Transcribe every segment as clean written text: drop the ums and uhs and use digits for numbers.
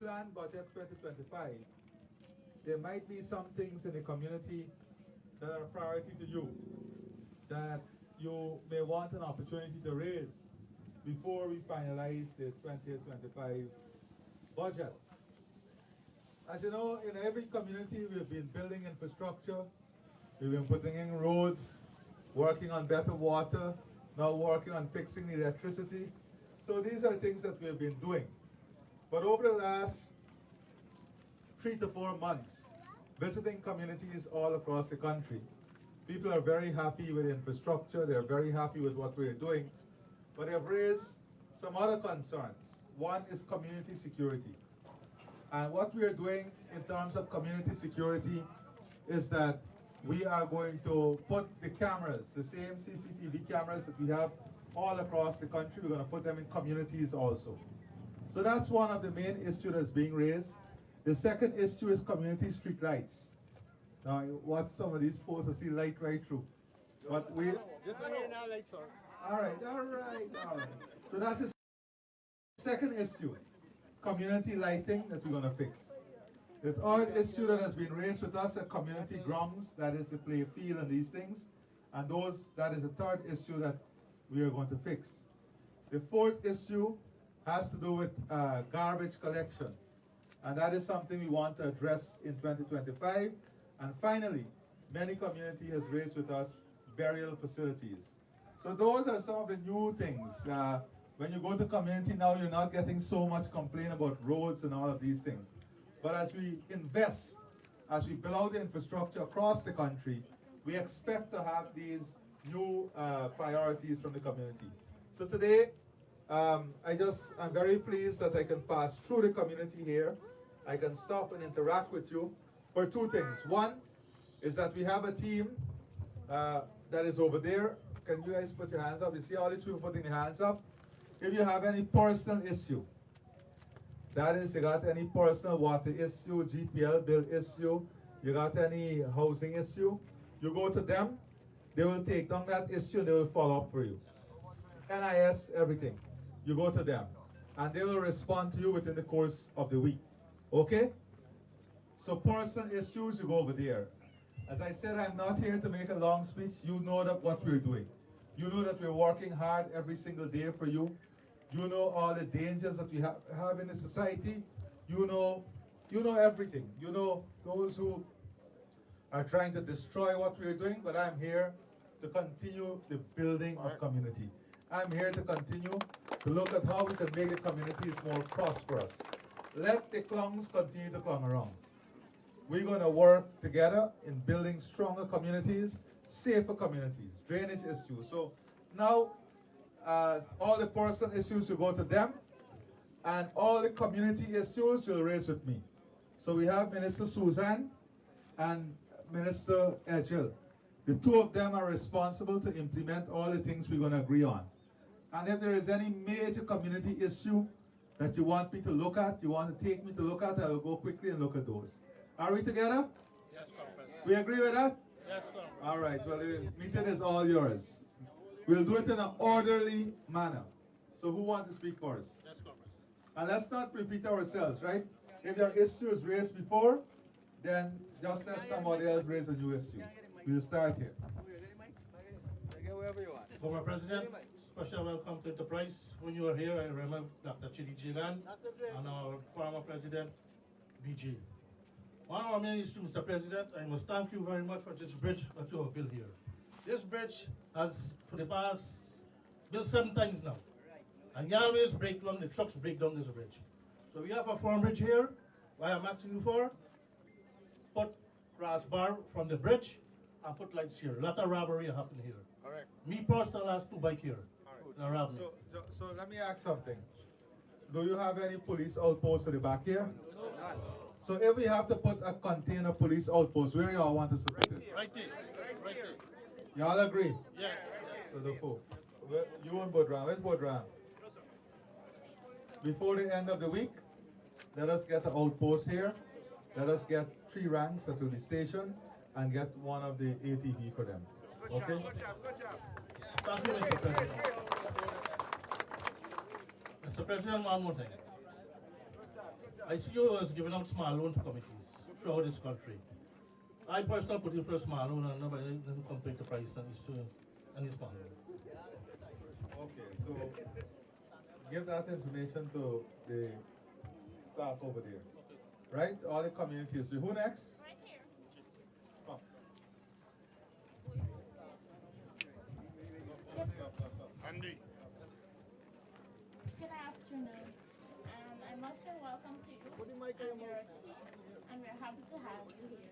Plan Budget 2025, there might be some things in the community that are a priority to you, that you may want an opportunity to raise before we finalize the 2025 budget. As you know, in every community we've been building infrastructure, we've been putting in roads, working on better water, now working on fixing the electricity. So these are things that we've been doing. But over the last 3 to 4 months, visiting communities all across the country, people are very happy with infrastructure, they're very happy with what we're doing, but they have raised some other concerns. One is community security. And what we are doing in terms of community security is that we are going to put the cameras, the same CCTV cameras that we have all across the country, we're going to put them in communities also. So that's one of the main issues that's being raised. The second issue is community street lights. Now, watch some of these posts to see light right through. But we... Just here now, light, sir. All right. So that's the second issue, community lighting that we're going to fix. The third issue that has been raised with us are community grounds, that is the play field and these things. And that is the third issue that we are going to fix. The fourth issue has to do with garbage collection. And that is something we want to address in 2025. And finally, many community has raised with us burial facilities. So those are some of the new things. When you go to community now, you're not getting so much complaint about roads and all of these things. But as we invest, as we build out the infrastructure across the country, we expect to have these new priorities from the community. So today, I'm very pleased that I can pass through the community here. I can stop and interact with you for two things. One is that we have a team that is over there. Can you guys put your hands up? You see all these people putting their hands up? If you have any personal issue, that is, you got any personal water issue, GPL bill issue, you got any housing issue, you go to them, they will take down that issue and they will follow up for you. NIS, everything. You go to them and they will respond to you within the course of the week. Okay? So personal issues, you go over there. As I said, I'm not here to make a long speech. You know that what we're doing. You know that we're working hard every single day for you. You know all the dangers that we have in the society. You know everything. You know those who are trying to destroy what we're doing, but I'm here to continue the building of community. I'm here to continue to look at how we can make the communities more prosperous. Let the clowns continue to clown around. We're going to work together in building stronger communities, safer communities, drainage issues. So now, all the personal issues you go to them, and all the community issues you'll raise with me. So we have Minister Suzanne and Minister Edgel. The two of them are responsible to implement all the things we're going to agree on. And if there is any major community issue that you want me to look at, you want to take me to look at, I will go quickly and look at those. Are we together? Yes, Congress. We agree with that? Yes, Congress. All right, well, the meeting is all yours. We'll do it in an orderly manner. So who wants to speak first? Yes, Congress. And let's not repeat ourselves, right? If your issue is raised before, then just let somebody else raise a new issue. We'll start here. Former President, special welcome to Enterprise. When you were here, I remember Dr. Chidi Jigan and our former President, BG. One of our main issues, Mr. President, I must thank you very much for this bridge that you have built here. This bridge has, for the past, built 7 times now. And you always break down, the trucks break down this bridge. So we have a firm bridge here. What I'm asking you for, put grass bar from the bridge and put lights here. A lot of robbery happened here. All right. Me personally has 2 bikes here. All right. Around me. So let me ask something. Do you have any police outposts at the back here? No. So if we have to put a container police outpost, where y'all want us to put it? Right there. Right there. Y'all agree? Yeah. So the four. You and Bodram. Where's Bodram? Before the end of the week, let us get an outpost here. Let us get 3 ranks that will be stationed and get one of the ATV for them. Okay? Thank you, Mr. President. Mr. President, one more thing. I see you was giving out small loan to committees throughout this country. I personally put in for a small loan and nobody didn't compare the price and it's too and it's small loan. Okay, so give that information to the staff over there. Right? All the communities. Who next? Right here. Come. Andy. Good afternoon. I must say welcome to you and your team, and we're happy to have you here.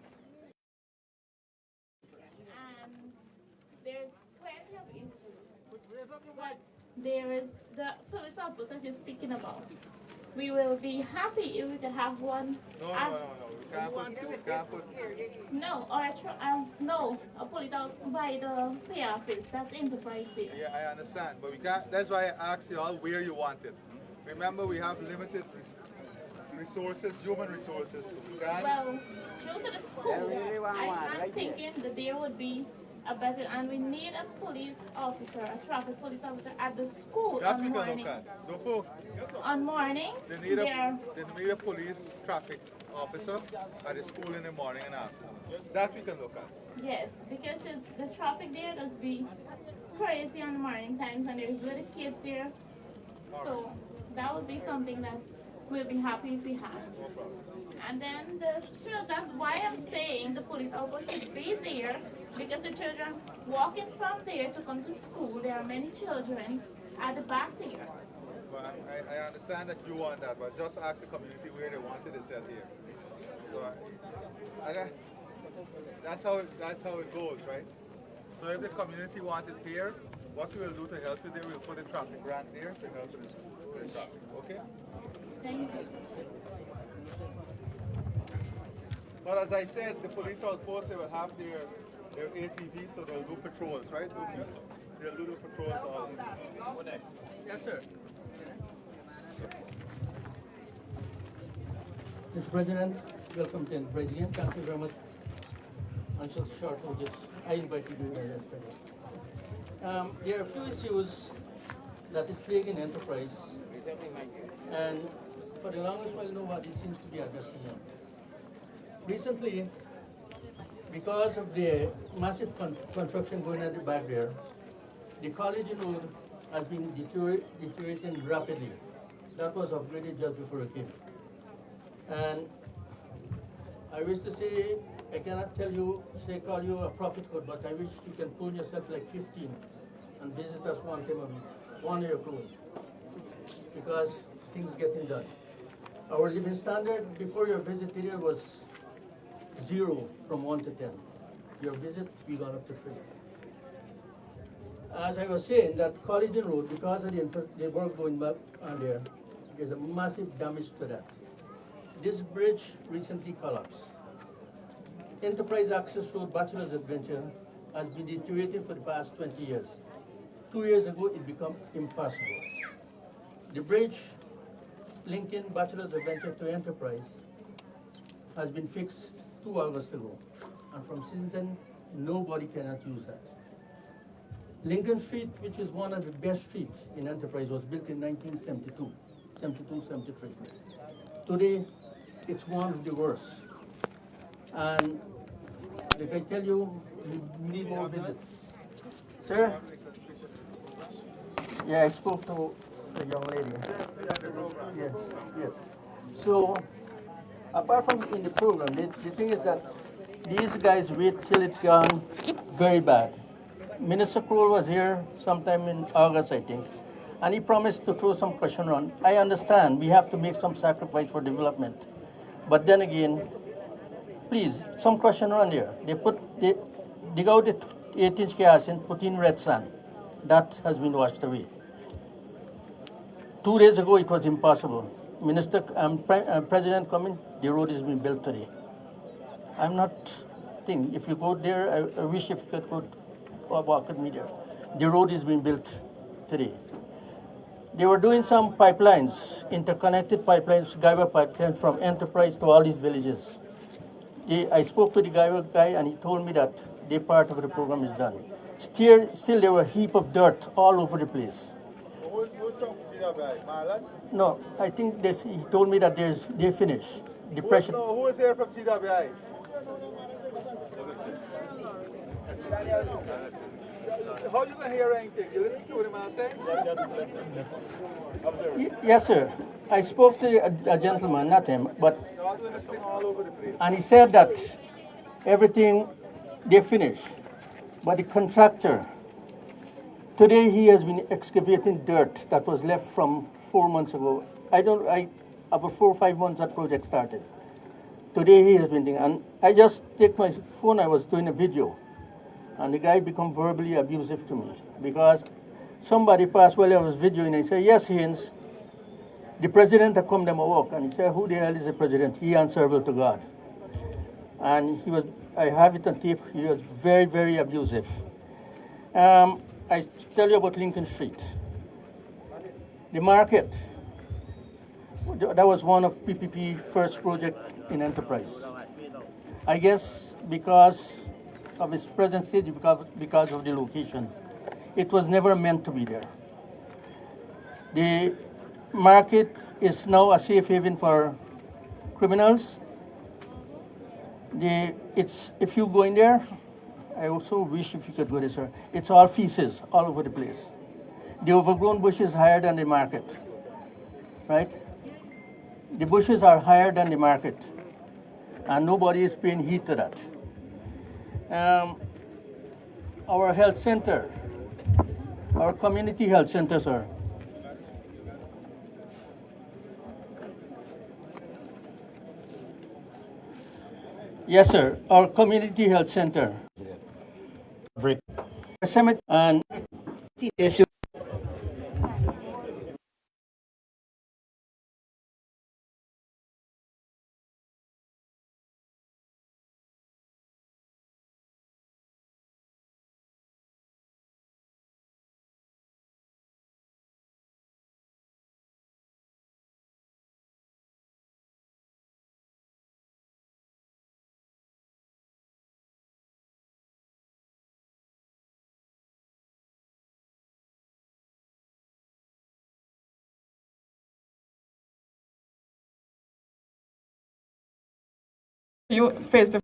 There's plenty of issues, but there is the police outpost that you're speaking about. We will be happy if we could have one. No. We can't put. No, or no, a police out by the pay office. That's enterprise there. Yeah, I understand, but we can't. That's why I asked you all where you want it. Remember, we have limited resources, human resources. We can't. Well, due to the school, I'm thinking that there would be a better, and we need a police officer, a traffic police officer at the school That on we can morning. look at. Don't fool. On mornings, They need there. a police traffic officer at the school in the morning and afternoon. That we can look at. Yes, because the traffic there does be crazy on the morning times, and there's little kids there. So that would be something that we'll be happy if we had. And then the children, that's why I'm saying the police outpost should be there, because the children walking from there to come to school, there are many children at the back there. But I understand that you want that, but just ask the community where they wanted it set here. So that's how it goes, right? So if the community wanted here, what we will do to help you there, we'll put a traffic grant there to help with the traffic. Okay? Thank you. But as I said, the police outpost, they will have their ATVs, so they'll do patrols, right? They'll do the patrols all. Yes, sir. Mr. President, welcome to the President. Thank you very much on such short notice. I invited you there yesterday. There are a few issues that is plaguing enterprise, and for the longest while nobody seems to be addressing them. Recently, because of the massive construction going at the back there, the college road has been deteriorating rapidly. That was upgraded just before it came. And I wish to say, I cannot call you a prophet code, but I wish you can pull yourself like 15 and visit us one time a week, 1 year code, because things getting done. Our living standard before your visit here was 0 from 1 to 10. Your visit, we gone up to 3. As I was saying, that College Road, because of the work going back on there's a massive damage to that. This bridge recently collapsed. Enterprise Access Road Bachelor's Adventure has been deteriorating for the past 20 years. 2 years ago, it became impossible. The bridge linking Bachelor's Adventure to Enterprise has been fixed 2 August ago. And from since then, nobody cannot use that. Lincoln Street, which is one of the best streets in Enterprise, was built in 1972, 73. Today, it's one of the worst. And if I tell you, we need more visits. Sir? Yeah, I spoke to the young lady. Yes. So, apart from in the program, the thing is that these guys wait till it's gone very bad. Minister Kroll was here sometime in August, I think, and he promised to throw some cushion around. I understand we have to make some sacrifice for development, but then again, please, some cushion around here. They dig out the 8-inch gas and put in red sand. That has been washed away. 2 days ago, it was impossible. President coming, the road is being built today. I'm not thinking, if you go there, I wish if you could go walk with me there. The road is being built today. They were doing some pipelines, interconnected pipelines, Guyana pipelines from Enterprise to all these villages. I spoke with the guy and he told me that their part of the program is done. Still there were a heap of dirt all over the place. Who's talking to you? TWI? Marlon? No, I think this, he told me that they finished. Depression. Who is here from TWI? How you gonna hear anything? You listen to what the man saying? Yes, sir. I spoke to a gentleman, not him, but, Y'all doing this thing all over the place. and he said that everything they finished. But the contractor, today he has been excavating dirt that was left from 4 months ago. About 4 or 5 months that project started. Today he has been doing, and I just take my phone, I was doing a video, and the guy become verbally abusive to me because somebody passed while I was videoing and he said, yes, Haynes, the president had come them a walk, and he said, who the hell is the president? He answerable to God. And he was, I have it on tape, he was very, very abusive. I tell you about Lincoln Street. The market, that was one of PPP first project in enterprise. I guess because of its present stage, because of the location, it was never meant to be there. The market is now a safe haven for criminals. If you go in there, I also wish if you could go there, sir. It's all feces all over the place. The overgrown bush is higher than the market, right? The bushes are higher than the market, and nobody is paying heed to that. Our health center, our community health center, sir. Yes, sir. Our community health center. Break. And Issue. You face the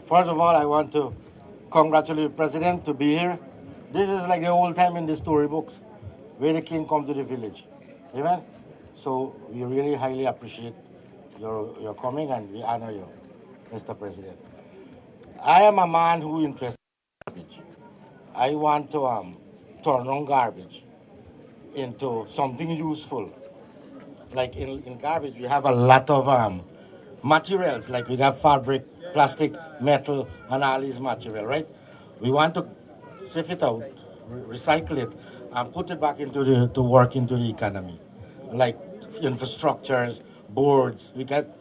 First of all, I want to congratulate the president to be here. This is like the old time in the storybooks where the king come to the village. Amen? So we really highly appreciate your coming and we honor you, Mr. President. I am a man who interested in garbage. I want to turn on garbage into something useful. Like in garbage, we have a lot of materials, like we have fabric, plastic, metal, and all these material, right? We want to sift it out, recycle it, and put it back to work into the economy, like infrastructures, boards. We get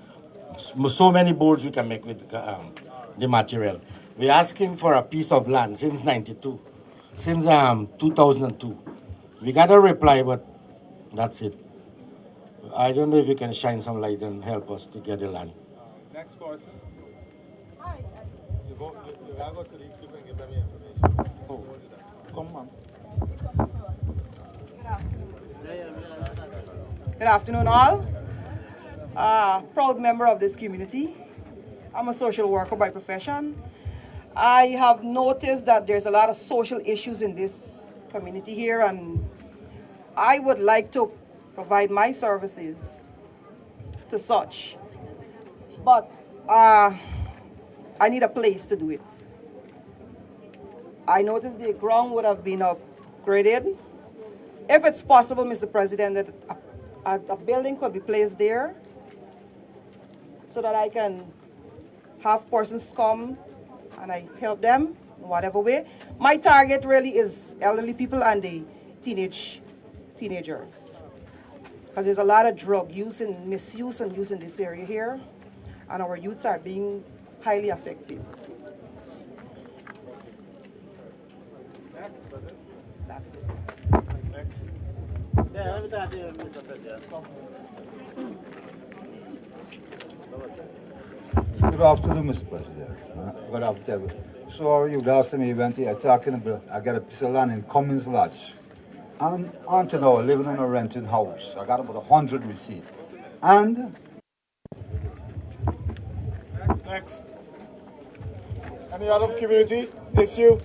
so many boards we can make with the material. We're asking for a piece of land since '92, since 2002. We got a reply, but that's it. I don't know if you can shine some light and help us to get the land. Next person. You gotta go to these people and give them your information. Oh, come on. Good afternoon, all. Proud member of this community. I'm a social worker by profession. I have noticed that there's a lot of social issues in this community here, and I would like to provide my services to such. But I need a place to do it. I noticed the ground would have been upgraded. If it's possible, Mr. President, that a building could be placed there so that I can have persons come and I help them in whatever way. My target really is elderly people and the teenagers. because there's a lot of drug use and misuse and use in this area here, and our youths are being highly affected. That's it. Next. Yeah, let me start here, Mr. President. Good afternoon, Mr. President. Good afternoon. So you last time you went here talking about I got a piece of land in Cummins Lodge. I'm until now living in a renting house. I got about 100 receipts. And Next. Any other community issue?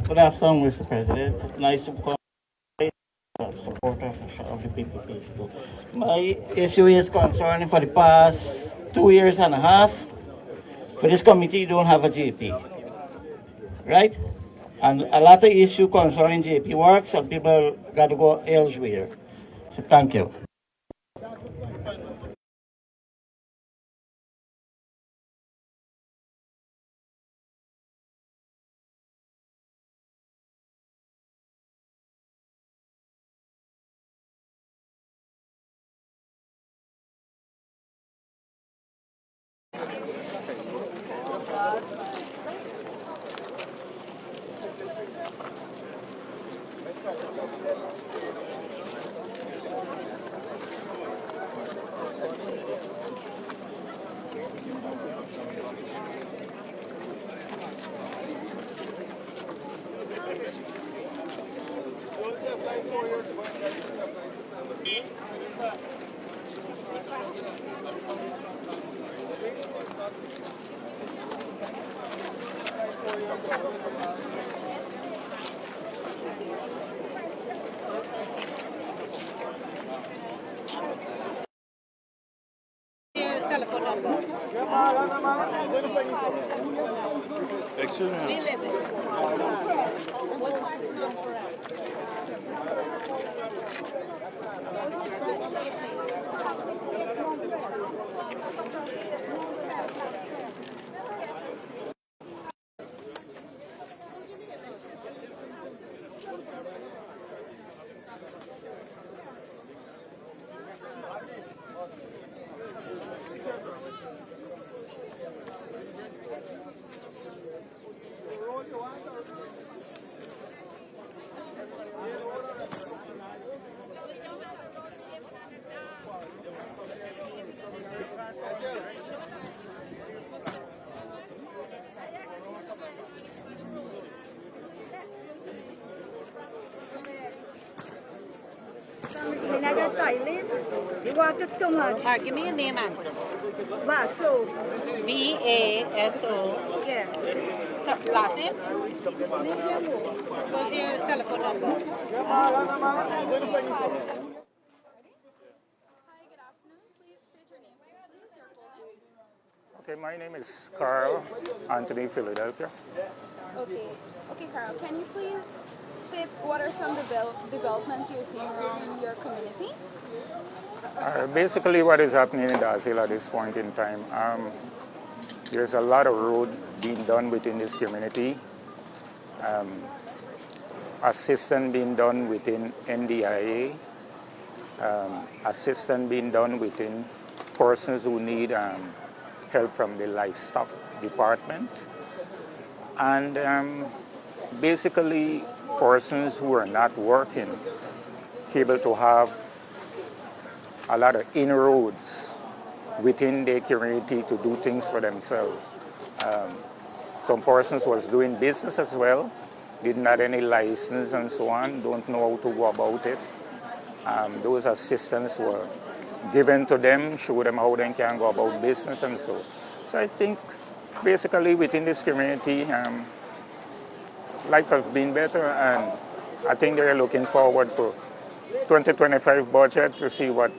Good afternoon, Mr. President. Nice to come. Supporter of the PPP. My issue is concerning for the past 2.5 years. For this committee, you don't have a JP, right? And a lot of issue concerning JP works, and people got to go elsewhere. So thank you. Telephone number. Excuse me. You want to too much? Give me a name, Uncle. Vaso. VASO. Yes. Last name? What's your telephone number? Hi, good afternoon. Please state your name, please, your full name. Okay, my name is Carl Anthony Philadelphia. Okay, Carl, can you please state what are some developments you're seeing around your community? Basically, what is happening in Darcy at this point in time, there's a lot of road being done within this community. Assistance being done within NDIA, assistance being done within persons who need help from the livestock department, and basically persons who are not working able to have a lot of inroads within their community to do things for themselves. Some persons was doing business as well, didn't have any license and so on, don't know how to go about it. Those assistants were given to them, show them how they can go about business and so. So I think basically within this community, life has been better, and I think they're looking forward for 2025 budget to see what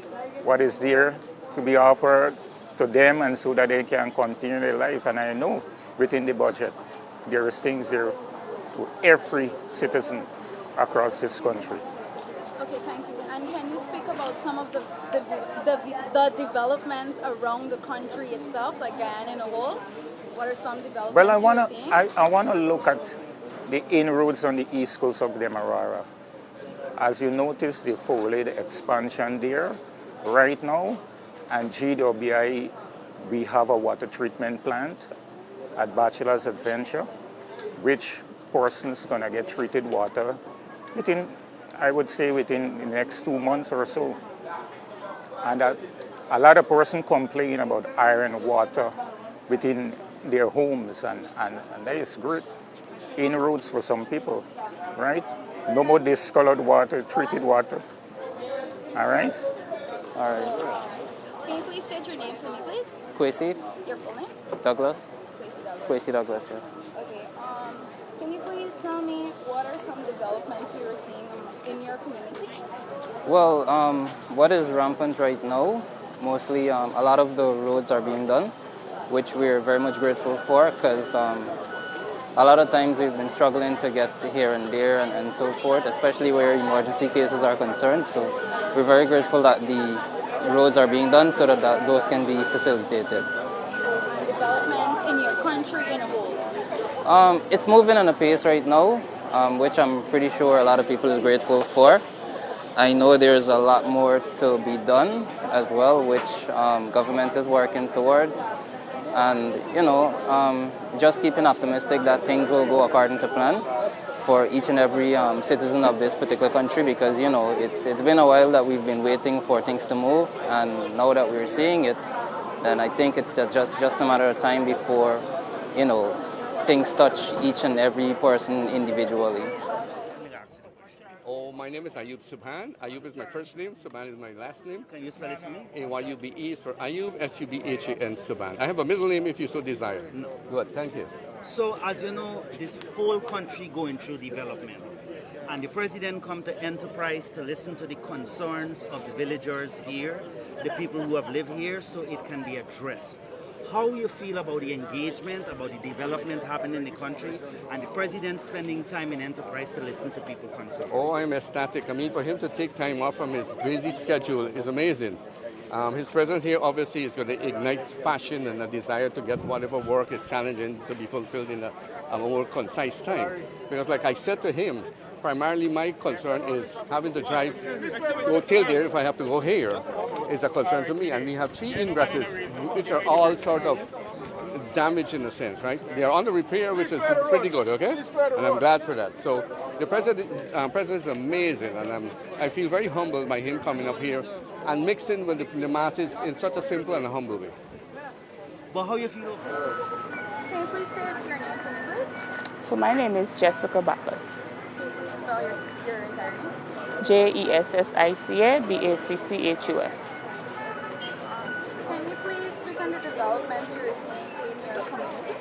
is there to be offered to them, and so that they can continue their life. And I know within the budget there is things there to every citizen across this country. Okay, thank you. And can you speak about some of the developments around the country itself, like Guyana in a whole? What are some developments Well, you're seeing? I want to look at the inroads on the east coast of Demerara. As you notice, the four-lane expansion there right now, and GWI, we have a water treatment plant at Bachelor's Adventure, which persons gonna get treated water within, I would say, within the next 2 months or so. And a lot of persons complain about iron water within their homes, and that is great inroads for some people, right? No more discolored water, treated water. All right? All right. Can you please state your name for me, please? Kwesi Your full name? Douglas. Kwesi Douglas. Kwesi Douglas, yes. Okay. Can you please tell me what are some developments you're seeing in your community? Well, what is rampant right now, mostly a lot of the roads are being done, which we're very much grateful for, because a lot of times we've been struggling to get here and there and so forth, especially where emergency cases are concerned. So we're very grateful that the roads are being done so that those can be facilitated. Development in your country in a whole? It's moving on a pace right now, which I'm pretty sure a lot of people is grateful for. I know there's a lot more to be done as well, which government is working towards. And, you know, just keeping optimistic that things will go according to plan for each and every citizen of this particular country, because, you know, it's been a while that we've been waiting for things to move, and now that we're seeing it, then I think it's just a matter of time before, you know, things touch each and every person individually. Oh, my name is Ayub Subhan. Ayub is my first name, Subhan is my last name. Can you spell it for me? AYUBE is for Ayub, SUBHAN, Subhan. I have a middle name if you so desire. No. Good, thank you. So, as you know, this whole country going through development. And the president come to Enterprise to listen to the concerns of the villagers here, the people who have lived here, so it can be addressed. How you feel about the engagement, about the development happening in the country, and the president spending time in Enterprise to listen to people concerned? Oh, I'm ecstatic. I mean, for him to take time off from his busy schedule is amazing. His presence here obviously is going to ignite passion and a desire to get whatever work is challenging to be fulfilled in a more concise time. Because like I said to him, primarily my concern is having to drive, go till there if I have to go here, is a concern to me. And we have 3 ingresses, which are all sort of damaged in a sense, right? They are on the repair, which is pretty good, okay? And I'm glad for that. So the president is amazing, and I feel very humbled by him coming up here and mixing with the masses in such a simple and a humble way. But how you feel? Can you please state your name for me, please? So my name is Jessica Bacchus. Can you please spell your entire name? Jessica Bacchus. Can you please speak on the developments you're seeing in your community?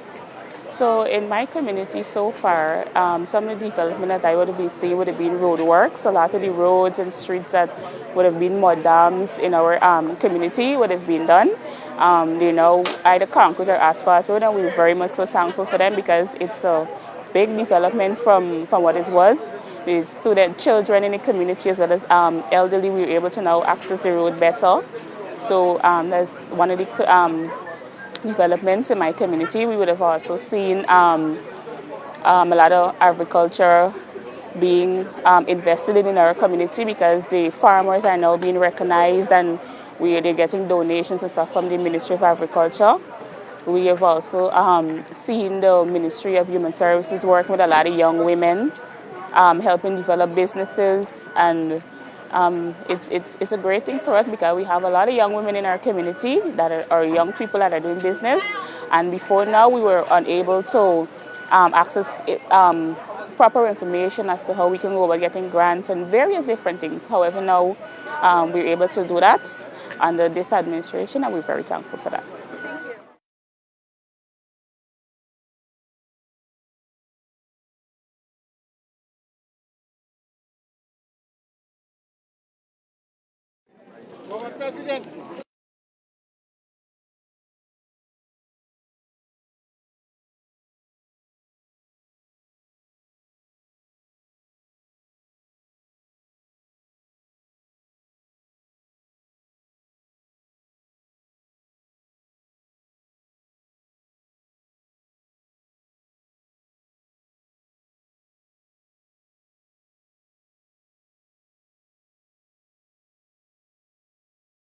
So in my community so far, some of the development that I would have been seeing would have been road works. A lot of the roads and streets that would have been mud dams in our community would have been done. You know, either concrete or asphalt road, and we're very much so thankful for them, because it's a big development from what it was. The student children in the community as well as elderly, we were able to now access the road better. So that's one of the developments in my community. We would have also seen a lot of agriculture being invested in our community, because the farmers are now being recognized, and they're getting donations and stuff from the Ministry of Agriculture. We have also seen the Ministry of Human Services working with a lot of young women, helping develop businesses, and it's a great thing for us, because we have a lot of young women in our community that are young people that are doing business, and before now we were unable to access proper information as to how we can go about getting grants and various different things. However, now we're able to do that under this administration, and we're very thankful for that. Thank you. President,